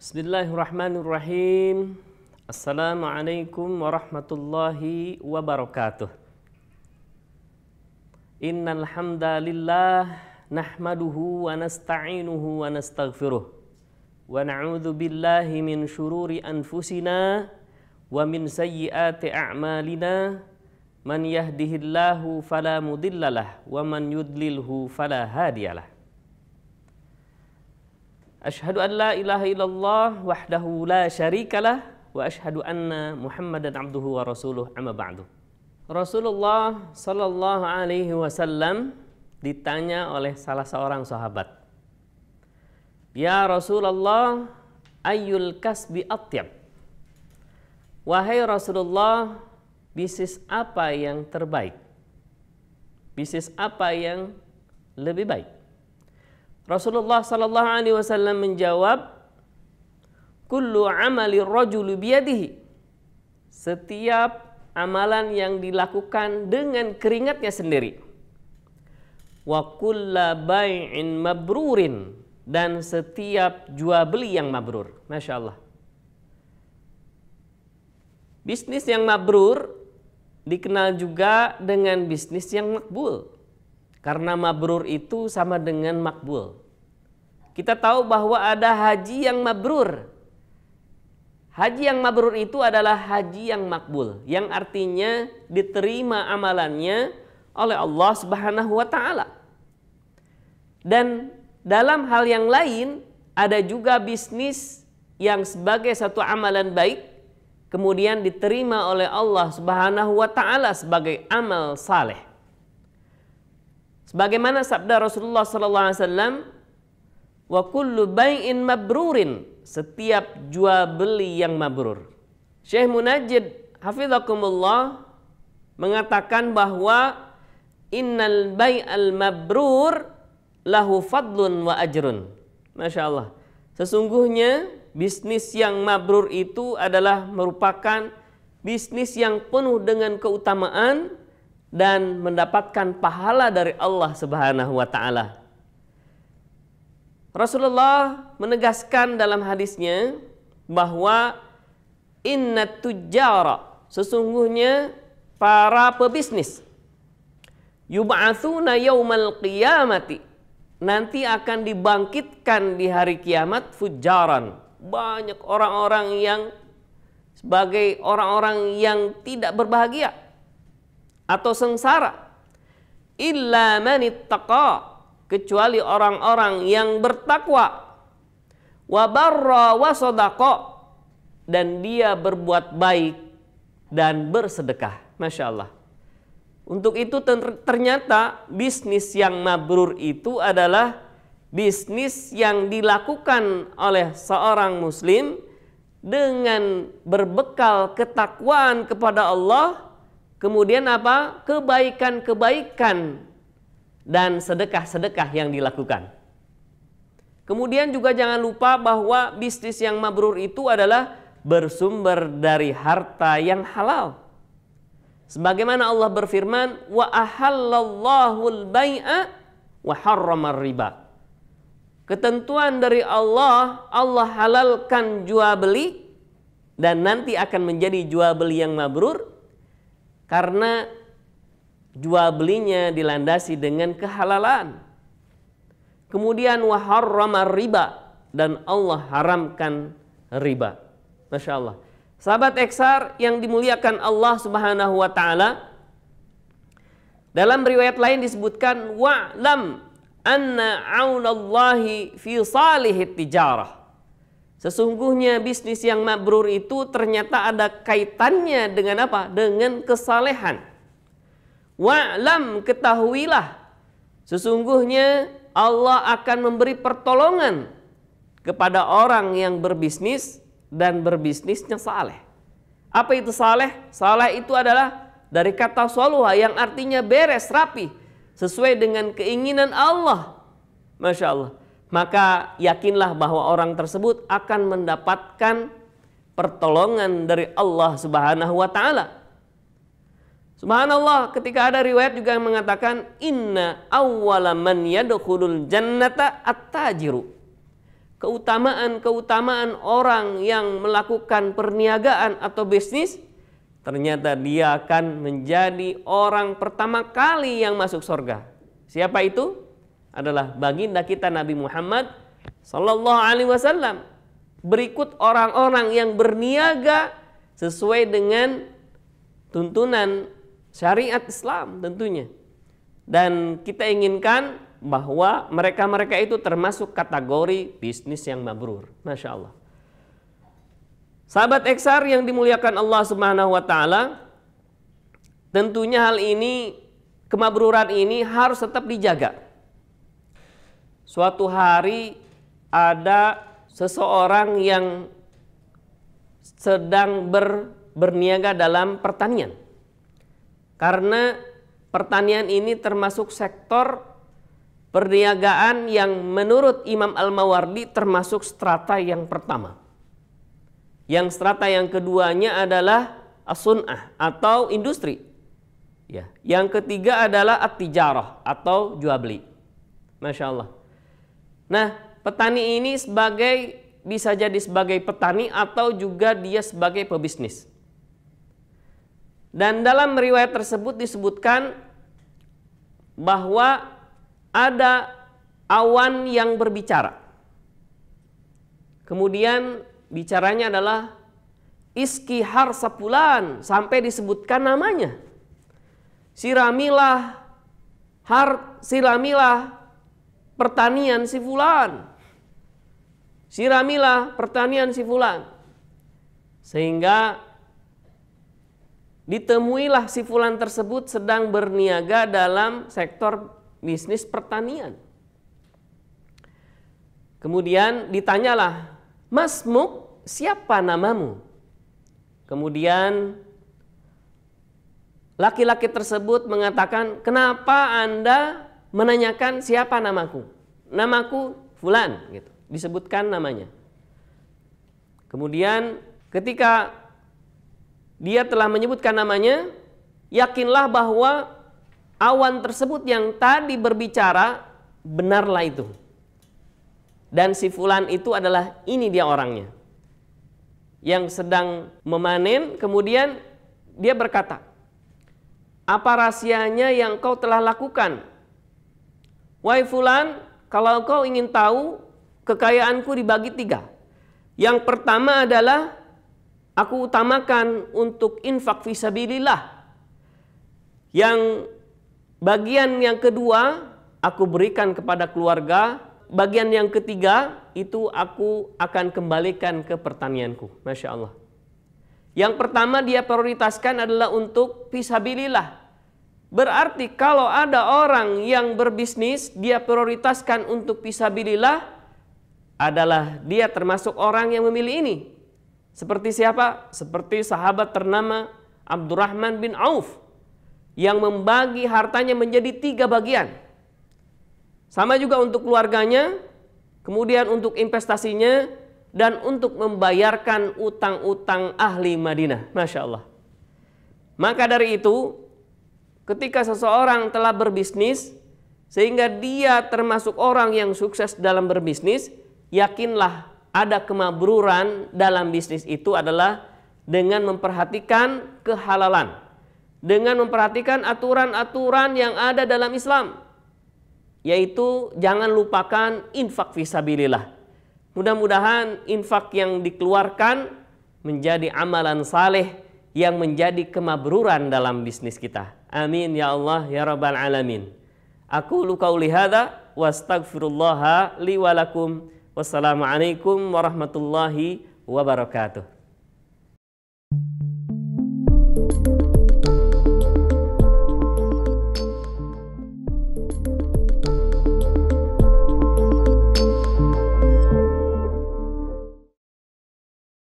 Bismillahirrahmanirrahim. Assalamualaikum warahmatullahi wabarakatuh. Innal hamdalillah nahmaduhu wa nasta'inuhu wa nastaghfiruh. Wa na'udzu billahi min syururi anfusina wa min sayyiati a'malina. Man yahdihillahu fala mudhillalah wa man yudlilhu fala hadiyalah. Asyhadu an la ilaha illallah wahdahu la syarikalah wa asyhadu anna Muhammadan abduhu wa rasuluh amma ba'du. Rasulullah sallallahu alaihi wasallam ditanya oleh salah seorang sahabat, "Ya Rasulullah, ayyul kasbi atyab?" Wahai Rasulullah, bisnis apa yang terbaik? Bisnis apa yang lebih baik? Rasulullah sallallahu alaihi wasallam menjawab, "Kullu amali rajuli biyadihi." Setiap amalan yang dilakukan dengan keringatnya sendiri. Wa kullu bai'in mabrurin, dan setiap jual beli yang mabrur. Masya Allah. Bisnis yang mabrur dikenal juga dengan bisnis yang makbul. Karena mabrur itu sama dengan makbul. Kita tahu bahwa ada haji yang mabrur. Haji yang mabrur itu adalah haji yang makbul, yang artinya diterima amalannya oleh Allah Subhanahu wa taala. Dan dalam hal yang lain ada juga bisnis yang sebagai satu amalan baik kemudian diterima oleh Allah Subhanahu wa taala sebagai amal saleh. Sebagaimana sabda Rasulullah sallallahu alaihi wasallam, "Wa kullu bai'in mabrurin," setiap jual beli yang mabrur. Syekh Munajjid hafizakumullah mengatakan bahwa innal bai'al mabrur lahu fadlun wa ajrun. Masya Allah. Sesungguhnya bisnis yang mabrur itu adalah merupakan bisnis yang penuh dengan keutamaan dan mendapatkan pahala dari Allah Subhanahu wa taala. Rasulullah menegaskan dalam hadisnya bahwa innat tujjara, sesungguhnya para pebisnis, yub'atsuna yaumal qiyamati, nanti akan dibangkitkan di hari kiamat fujjaran. Banyak orang-orang yang sebagai orang-orang yang tidak berbahagia atau sengsara, illa manittaqa, kecuali orang-orang yang bertakwa, wa barra wa sadaqa, dan dia berbuat baik dan bersedekah. Masya Allah. Untuk itu ternyata bisnis yang mabrur itu adalah bisnis yang dilakukan oleh seorang muslim dengan berbekal ketakwaan kepada Allah. Kemudian apa? Kebaikan-kebaikan dan sedekah-sedekah yang dilakukan. Kemudian juga jangan lupa bahwa bisnis yang mabrur itu adalah bersumber dari harta yang halal. Sebagaimana Allah berfirman, "Wa ahallallahul bai'a wa harramar riba." Ketentuan dari Allah, Allah halalkan jual beli dan nanti akan menjadi jual beli yang mabrur. Karena jual belinya dilandasi dengan kehalalan. Kemudian wa harramar riba, dan Allah haramkan riba. Masya Allah. Sahabat Eksar yang dimuliakan Allah Subhanahu wa taala, dalam riwayat lain disebutkan wa'lam anna aunallahi fi salihit tijarah. Sesungguhnya bisnis yang mabrur itu ternyata ada kaitannya dengan apa? Dengan kesalehan. Wa'lam, ketahuilah, sesungguhnya Allah akan memberi pertolongan kepada orang yang berbisnis dan berbisnisnya saleh. Apa itu saleh? Saleh itu adalah dari kata saluha yang artinya beres, rapi, sesuai dengan keinginan Allah. Masya Allah. Maka yakinlah bahwa orang tersebut akan mendapatkan pertolongan dari Allah Subhanahu wa taala. Subhanallah, ketika ada riwayat juga yang mengatakan inna awwala man yadkhulul jannata at-tajiru. keutamaan orang yang melakukan perniagaan atau bisnis, ternyata dia akan menjadi orang pertama kali yang masuk surga. Siapa itu? Adalah baginda kita Nabi Muhammad sallallahu alaihi wasallam. Berikut orang-orang yang berniaga sesuai dengan tuntunan syariat Islam tentunya. Dan kita inginkan bahwa mereka-mereka itu termasuk kategori bisnis yang mabrur. Masya Allah. Sahabat Eksar yang dimuliakan Allah Subhanahu wa Ta'ala, tentunya hal ini, kemabruran ini harus tetap dijaga. Suatu hari ada seseorang yang sedang berniaga dalam pertanian. Karena pertanian ini termasuk sektor perniagaan yang menurut Imam Al-Mawardi termasuk strata yang pertama. Yang strata yang keduanya adalah as-sun'ah atau industri. Ya, yang ketiga adalah at-tijarah atau jual beli. Masya Allah. Nah, petani ini bisa jadi sebagai petani atau juga dia sebagai pebisnis. Dan dalam riwayat tersebut disebutkan bahwa ada awan yang berbicara. Kemudian bicaranya adalah iski harsa fulan, sampai disebutkan namanya. Siramilah pertanian si fulan. Siramilah pertanian si fulan. Sehingga ditemuilah si fulan tersebut sedang berniaga dalam sektor bisnis pertanian. Kemudian ditanyalah, "Masmuk, siapa namamu?" Kemudian laki-laki tersebut mengatakan, "Kenapa Anda menanyakan siapa namaku?" "Namaku fulan," gitu. Disebutkan namanya. Kemudian ketika dia telah menyebutkan namanya, yakinlah bahwa awan tersebut yang tadi berbicara benarlah itu. Dan si fulan itu adalah ini dia orangnya. Yang sedang memanen, kemudian dia berkata, "Apa rahasianya yang kau telah lakukan? Wahai fulan, kalau kau ingin tahu, kekayaanku dibagi 3. Yang pertama adalah aku utamakan untuk infak fisabilillah. Yang bagian yang kedua aku berikan kepada keluarga. Bagian yang ketiga itu aku akan kembalikan ke pertanianku." Masya Allah. Yang pertama dia prioritaskan adalah untuk fisabilillah. Berarti kalau ada orang yang berbisnis dia prioritaskan untuk fisabilillah, adalah dia termasuk orang yang memilih ini. Seperti siapa? Seperti sahabat ternama Abdurrahman bin Auf yang membagi hartanya menjadi 3 bagian. Sama juga untuk keluarganya, kemudian untuk investasinya, dan untuk membayarkan utang-utang ahli Madinah. Masya Allah. Maka dari itu, ketika seseorang telah berbisnis, sehingga dia termasuk orang yang sukses dalam berbisnis, yakinlah ada kemabruran dalam bisnis itu adalah dengan memperhatikan kehalalan, dengan memperhatikan aturan-aturan yang ada dalam Islam, yaitu jangan lupakan infak fisabilillah. Mudah-mudahan infak yang dikeluarkan menjadi amalan saleh yang menjadi kemabruran dalam bisnis kita. Amin ya Allah ya rabbal alamin. Aqulu qauli hadza wa astaghfirullaha li wa lakum. Wassalamualaikum warahmatullahi wabarakatuh.